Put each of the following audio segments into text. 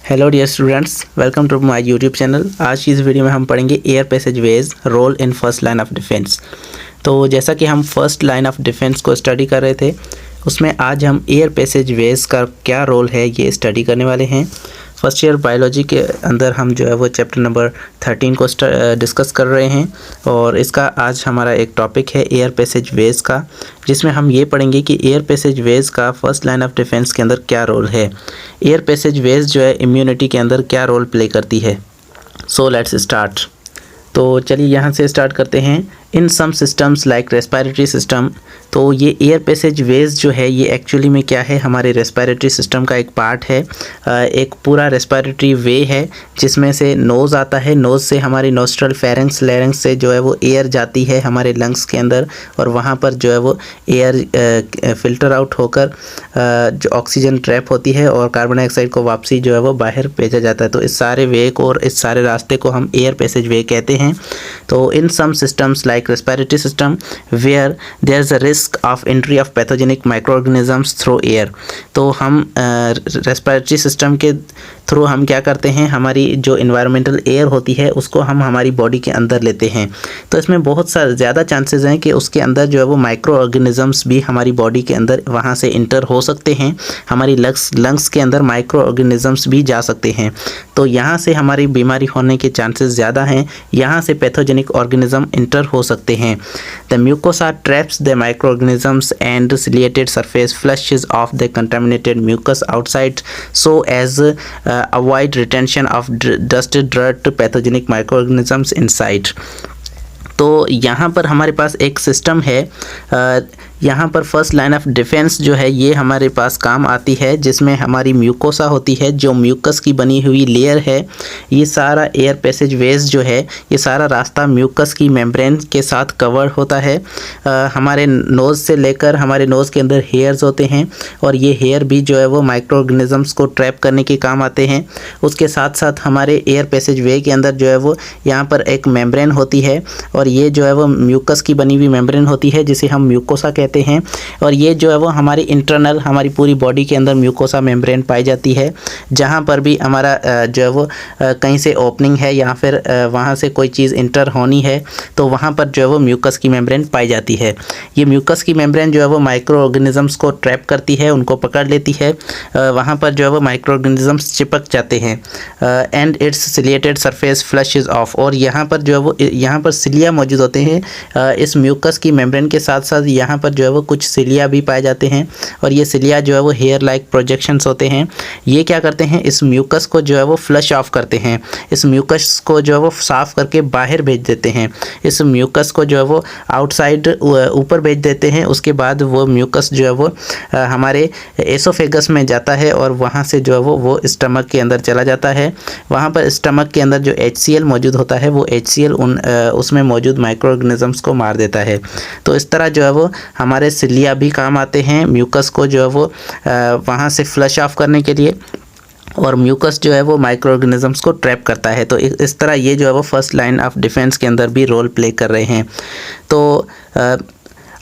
Hello dear students, welcome to my YouTube channel. आज की इस वीडियो में हम पढ़ेंगे air passageways role in first line of defence. तो जैसा कि हम फर्स्ट लाइन ऑफ डिफेंस को स्टडी कर रहे थे, उसमें आज हम एयर पैसेजवेज का क्या रोल है ये स्टडी करने वाले हैं। फर्स्ट ईयर बायोलॉजी के अंदर हम जो है वो चैप्टर नंबर 13 को डिस्कस कर रहे हैं और इसका आज हमारा एक टॉपिक है एयर पैसेजवेज का, जिसमें हम ये पढ़ेंगे कि एयर पैसेजवेज का फर्स्ट लाइन ऑफ डिफेंस के अंदर क्या रोल है। एयर पैसेजवेज जो है इम्यूनिटी के अंदर क्या रोल प्ले करती है। So let's start. तो चलिए यहाँ से स्टार्ट करते हैं। इन some systems like respiratory system, तो ये एयर पैसेजवेज जो है ये एक्चुअली में क्या है, हमारे रेस्पिरेटरी सिस्टम का एक पार्ट है। एक पूरा रेस्पिरेटरी वे है जिसमें से नोज़ आता है। नोज़ से हमारी नोस्ट्रल, फेरेंक्स, लैरिंक्स से जो है वो एयर जाती है हमारे लंग्स के अंदर और वहाँ पर जो है वो एयर फिल्टर आउट होकर जो ऑक्सीजन ट्रैप होती है और कार्बन डाइऑक्साइड को वापसी जो है वो बाहर भेजा जाता है। तो इस सारे वे को और इस सारे रास्ते को हम एयर पैसेज वे कहते हैं। तो in some systems like respiratory system where there is a risk of entry of pathogenic microorganisms through air, तो हम रेस्पिरेटरी सिस्टम के थ्रू हम क्या करते हैं, हमारी जो इन्वायरमेंटल एयर होती है उसको हम हमारी बॉडी के अंदर लेते हैं। तो इसमें बहुत सारे ज़्यादा चांसेस हैं कि उसके अंदर जो है वो माइक्रो ऑर्गेनिजम्स भी हमारी बॉडी के अंदर वहाँ से इंटर हो सकते हैं। हमारी लंग्स के अंदर माइक्रो ऑर्गेनिजम्स भी जा सकते हैं। तो यहाँ से हमारी बीमारी होने के चांसेस ज़्यादा हैं। यहाँ से पैथोजेनिक ऑर्गेनिज्म इंटर हो सकते हैं। The mucosa traps the microorganisms and ciliated surface flushes off the contaminated mucus outside so as avoid retention of dust, dirt, pathogenic microorganisms inside। तो यहाँ पर हमारे पास एक सिस्टम है। यहाँ पर फर्स्ट लाइन ऑफ डिफेंस जो है ये हमारे पास काम आती है, जिसमें हमारी म्यूकोसा होती है, जो म्यूकस की बनी हुई लेयर है। ये सारा एयर पैसेजवेज जो है ये सारा रास्ता म्यूकस की मेम्ब्रेन के साथ कवर होता है। हमारे नोज़ से लेकर हमारे नोज़ के अंदर हेयर्स होते हैं और ये हेयर भी जो है वो माइक्रो ऑर्गेनिजम्स को ट्रैप करने के काम आते हैं। उसके साथ साथ हमारे एयर पैसेजवे के अंदर जो है वो यहाँ पर एक मेम्ब्रेन होती है और ये जो है वो म्यूकस की बनी हुई मेम्ब्रेन होती है जिसे हम म्यूकोसा कहते हैं। और ये जो है वो हमारी इंटरनल, हमारी पूरी बॉडी के अंदर म्यूकोसा मेम्ब्रेन पाई जाती है। जहाँ पर भी हमारा जो है वो कहीं से ओपनिंग है या फिर वहाँ से कोई चीज़ इंटर होनी है तो वहाँ पर जो है वो म्यूकस की मेम्ब्रेन पाई जाती है। ये म्यूकस की मेम्ब्रेन जो है वो माइक्रो ऑर्गेनिजम्स को ट्रैप करती है, उनको पकड़ लेती है। वहाँ पर जो है वो माइक्रो ऑर्गेनिजम्स चिपक जाते हैं। And it's ciliated surface flushes of, और यहाँ पर जो है वो यहाँ पर सिलिया मौजूद होते हैं। इस म्यूकस की मेम्ब्रेन के साथ साथ यहाँ पर जो है वो कुछ सिलिया भी पाए जाते हैं और ये सिलिया जो है वो हेयर लाइक प्रोजेक्शंस होते हैं। ये क्या करते हैं, इस म्यूकस को जो है वो फ्लश ऑफ करते हैं। इस म्यूकस को जो है वो साफ़ करके बाहर भेज देते हैं। इस म्यूकस को जो है वो आउटसाइड ऊपर भेज देते हैं। उसके बाद वो म्यूकस जो है वो हमारे एसोफेगस में जाता है और वहाँ से जो है वो स्टमक के अंदर चला जाता है। वहाँ पर स्टमक के अंदर जो HCl मौजूद होता है वो HCl उसमें मौजूद माइक्रो ऑर्गेनिजम्स को मार देता है। तो इस तरह जो है वो हमारे सिलिया भी काम आते हैं म्यूकस को जो है वो वहाँ से फ्लश ऑफ करने के लिए, और म्यूकस जो है वो माइक्रो ऑर्गेनिजम्स को ट्रैप करता है। तो इस तरह ये जो है वो फर्स्ट लाइन ऑफ डिफेंस के अंदर भी रोल प्ले कर रहे हैं। तो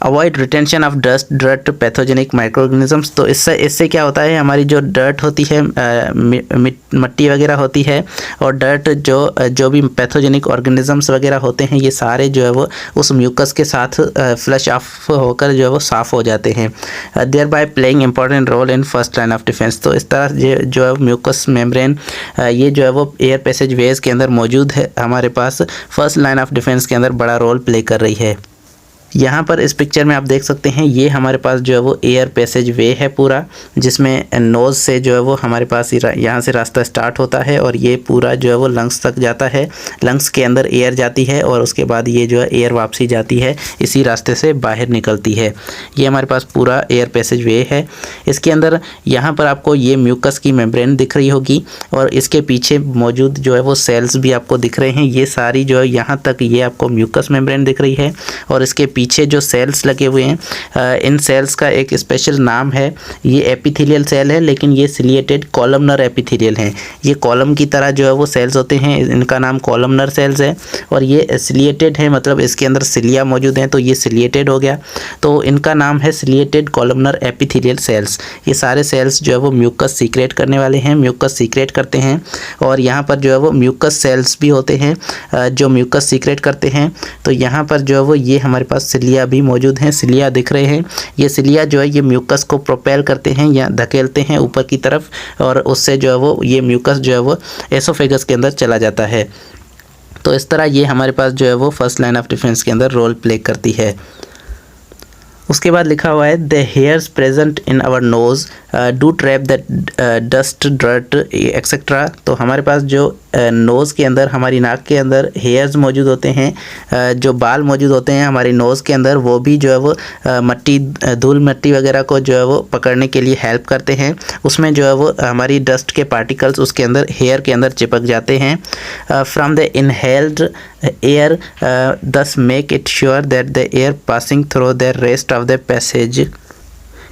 avoid retention of dust, dirt, pathogenic micro organisms, तो इससे क्या होता है, हमारी जो डर्ट होती है, मिट्टी वगैरह होती है और डर्ट जो भी पैथोजेनिक ऑर्गेनिजम्स वगैरह होते हैं, ये सारे जो है वो उस म्यूकस के साथ फ्लश ऑफ होकर जो है वो साफ़ हो जाते हैं। Thereby playing important role in first line of defence. तो इस तरह जो है म्यूकस मेम्ब्रेन ये जो है वो एयर पैसेजवेज के अंदर मौजूद है, हमारे पास फर्स्ट लाइन ऑफ डिफेंस के अंदर बड़ा रोल प्ले कर रही है। यहाँ पर इस पिक्चर में आप देख सकते हैं ये हमारे पास जो है वो एयर पैसेज वे है पूरा, जिसमें नोज़ से जो है वो हमारे पास यहाँ से रास्ता स्टार्ट होता है और ये पूरा जो है वो लंग्स तक जाता है। लंग्स के अंदर एयर जाती है और उसके बाद ये जो है एयर वापसी जाती है, इसी रास्ते से बाहर निकलती है। ये हमारे पास पूरा एयर पैसेज वे है। इसके अंदर यहाँ पर आपको ये म्यूकस की मेम्ब्रेन दिख रही होगी और इसके पीछे मौजूद जो है वो सेल्स भी आपको दिख रहे हैं। ये सारी जो है यहाँ तक ये आपको म्यूकस मेम्ब्रेन दिख रही है और इसके पीछे जो सेल्स लगे हुए हैं इन सेल्स का एक स्पेशल नाम है। ये एपिथेलियल सेल है, लेकिन ये सिलिएटेड कॉलमनर एपिथेलियल हैं। ये कॉलम की तरह जो है वो सेल्स होते हैं, इनका नाम कॉलमनर सेल्स है। और ये सिलिएटेड है, मतलब इसके अंदर सिलिया मौजूद हैं, तो ये सिलिएटेड हो गया। तो इनका नाम है सिलिएटेड कॉलमनर एपिथेलियल सेल्स। ये सारे सेल्स जो है वो म्यूकस सीक्रेट करने वाले हैं, म्यूकस सीक्रेट करते हैं। और यहाँ पर जो है वो म्यूकस सेल्स भी होते हैं जो म्यूकस सीक्रेट करते हैं। तो यहाँ पर जो है वो ये हमारे पास सिलिया भी मौजूद हैं, सिलिया दिख रहे हैं। ये सिलिया जो है ये म्यूकस को प्रोपेल करते हैं या धकेलते हैं ऊपर की तरफ, और उससे जो है वो ये म्यूकस जो है वो एसोफेगस के अंदर चला जाता है। तो इस तरह ये हमारे पास जो है वो फर्स्ट लाइन ऑफ डिफेंस के अंदर रोल प्ले करती है। उसके बाद लिखा हुआ है the hairs present in our nose do trap the dust dirt etcetera. तो हमारे पास जो नोज़ के अंदर, हमारी नाक के अंदर हेयर्स मौजूद होते हैं, जो बाल मौजूद होते हैं हमारी नोज़ के अंदर, वो भी जो है वो मट्टी, धूल मिट्टी वगैरह को जो है वो पकड़ने के लिए हेल्प करते हैं। उसमें जो है वो हमारी डस्ट के पार्टिकल्स उसके अंदर, हेयर के अंदर चिपक जाते हैं। From the inhaled air thus make it sure that the air passing through the rest of the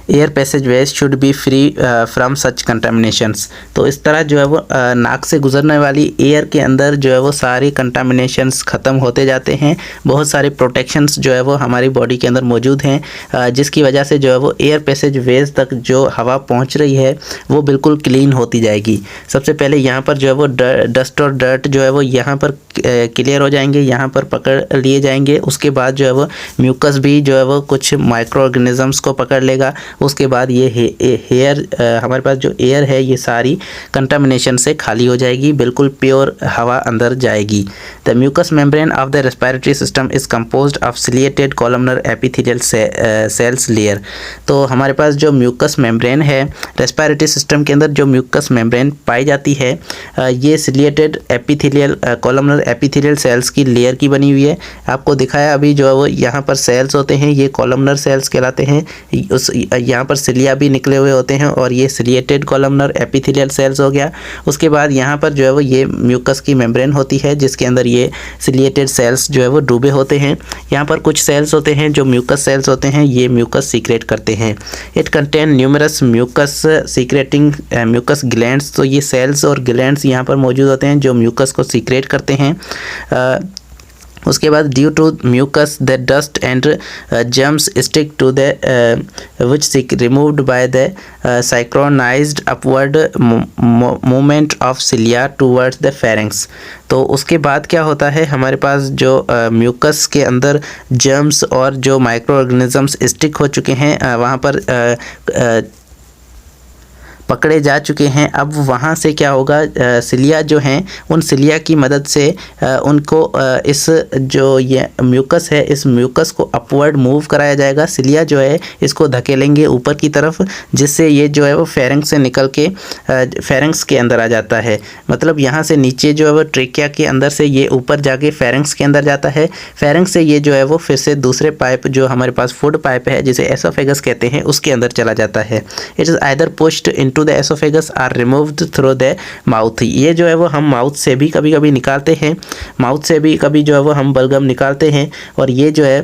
air passageways should be free from such contaminations. तो इस तरह जो है वो नाक से गुजरने वाली एयर के अंदर जो है वो सारी कंटामिनेशंस ख़त्म होते जाते हैं। बहुत सारे प्रोटेक्शंस जो है वो हमारी बॉडी के अंदर मौजूद हैं, जिसकी वजह से जो है वो एयर पैसेजवेज तक जो हवा पहुंच रही है वो बिल्कुल क्लीन होती जाएगी। सबसे पहले यहाँ पर जो है वो डस्ट और डर्ट जो है वो यहाँ पर क्लियर हो जाएंगे, यहाँ पर पकड़ लिए जाएंगे। उसके बाद जो है वो म्यूकस भी जो है वो कुछ माइक्रो ऑर्गेनिजम्स को पकड़ लेगा। उसके बाद ये हेयर, हमारे पास जो एयर है ये सारी कंटामिनेशन से खाली हो जाएगी, बिल्कुल प्योर हवा अंदर जाएगी। The mucus membrane of the respiratory system is composed of ciliated columnar epithelial cells layer. तो हमारे पास जो म्यूकस मेम्ब्रेन है, रेस्पिरेटरी सिस्टम के अंदर जो म्यूकस मेम्ब्रेन पाई जाती है, ये ciliated epithelial columnar epithelial cells की लेयर की बनी हुई है। आपको दिखाया अभी जो है वो यहाँ पर सेल्स होते हैं, ये कॉलमनर सेल्स कहलाते हैं। उस यहाँ पर सिलिया भी निकले हुए होते हैं, और ये सिलिएटेड कॉलमनर एपिथेलियल सेल्स हो गया। उसके बाद यहाँ पर जो है वो ये म्यूकस की मेम्ब्रेन होती है, जिसके अंदर ये सिलिएटेड सेल्स जो है वो डूबे होते हैं। यहाँ पर कुछ सेल्स होते हैं जो म्यूकस सेल्स होते हैं, ये म्यूकस सीक्रेट करते हैं। It contain numerous mucus secreting mucus glands. तो ये सेल्स और ग्लैंड्स यहाँ पर मौजूद होते हैं जो म्यूकस को सीक्रेट करते हैं। उसके बाद due to mucus the dust and germs stick to the which removed by the synchronised upward movement of cilia towards the pharynx. तो उसके बाद क्या होता है, हमारे पास जो म्यूकस के अंदर जर्म्स और जो माइक्रो ऑर्गेनिजम्स स्टिक हो चुके हैं, वहाँ पर पकड़े जा चुके हैं। अब वहाँ से क्या होगा, सिलिया जो हैं उन सिलिया की मदद से उनको इस जो ये म्यूकस है, इस म्यूकस को अपवर्ड मूव कराया जाएगा। सिलिया जो है इसको धकेलेंगे ऊपर की तरफ, जिससे ये जो है वो फेरेंक्स से निकल के फेरेंक्स के अंदर आ जाता है। मतलब यहाँ से नीचे जो है वो ट्रेकिया के अंदर से ये ऊपर जाके फेरेंक्स के अंदर जाता है। फेरेंक्स से ये जो है वो फिर से दूसरे पाइप, जो हमारे पास फूड पाइप है जिसे एसोफेगस कहते हैं, उसके अंदर चला जाता है। It is either pushed into the oesophagus or removed through the mouth. ये जो है वो हम माउथ से भी कभी कभी निकालते हैं, माउथ से भी कभी जो है वो हम बलगम निकालते हैं, और ये जो है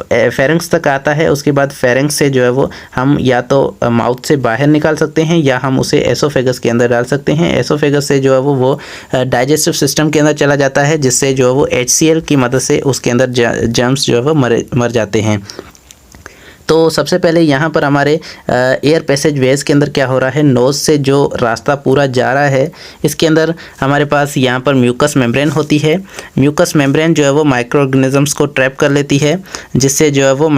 फेरेंक्स तक आता है। उसके बाद फेरेंक्स से जो है वो हम या तो माउथ से बाहर निकाल सकते हैं या हम उसे एसोफेगस के अंदर डाल सकते हैं। एसोफेगस से जो है वो डाइजेस्टिव सिस्टम के अंदर चला जाता है, जिससे जो है वो HCl की मदद से उसके अंदर जर्म्स जो है वो मर जाते हैं। तो सबसे पहले यहाँ पर हमारे एयर पैसेज वेज के अंदर क्या हो रहा है, नोज़ से जो रास्ता पूरा जा रहा है इसके अंदर हमारे पास यहाँ पर म्यूकस मेम्ब्रेन होती है। म्यूकस मेम्ब्रेन जो है वो माइक्रो ऑर्गेनिजम्स को ट्रैप कर लेती है, जिससे जो है वो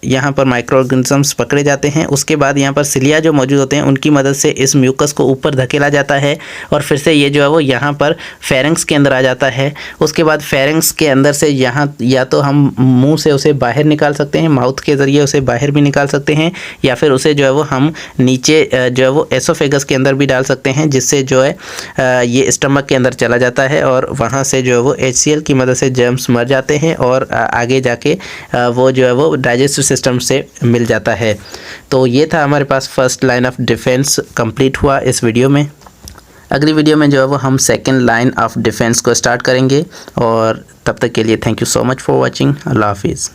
यहाँ पर माइक्रो ऑर्गेनिजम्स पकड़े जाते हैं। उसके बाद यहाँ पर सिलिया जो मौजूद होते हैं उनकी मदद से इस म्यूकस को ऊपर धकेला जाता है, और फिर से ये जो है वो यहाँ पर फेरेंक्स के अंदर आ जाता है। उसके बाद फेरेंक्स के अंदर से यहाँ या तो हम मुँह से उसे बाहर निकाल सकते हैं, माउथ के ज़रिए उसे बाहर भी निकाल सकते हैं, या फिर उसे जो है वो हम नीचे जो है वो एसोफेगस के अंदर भी डाल सकते हैं, जिससे जो है ये स्टमक के अंदर चला जाता है, और वहाँ से जो है वो HCl की मदद से जर्म्स मर जाते हैं, और आगे जाके वो जो है वो डाइजेस्टिव सिस्टम से मिल जाता है। तो ये था हमारे पास first line of defence complete हुआ इस वीडियो में। अगली वीडियो में जो है वो हम सेकेंड लाइन ऑफ डिफेंस को स्टार्ट करेंगे, और तब तक के लिए thank you so much for watching. अल्लाह हाफिज़।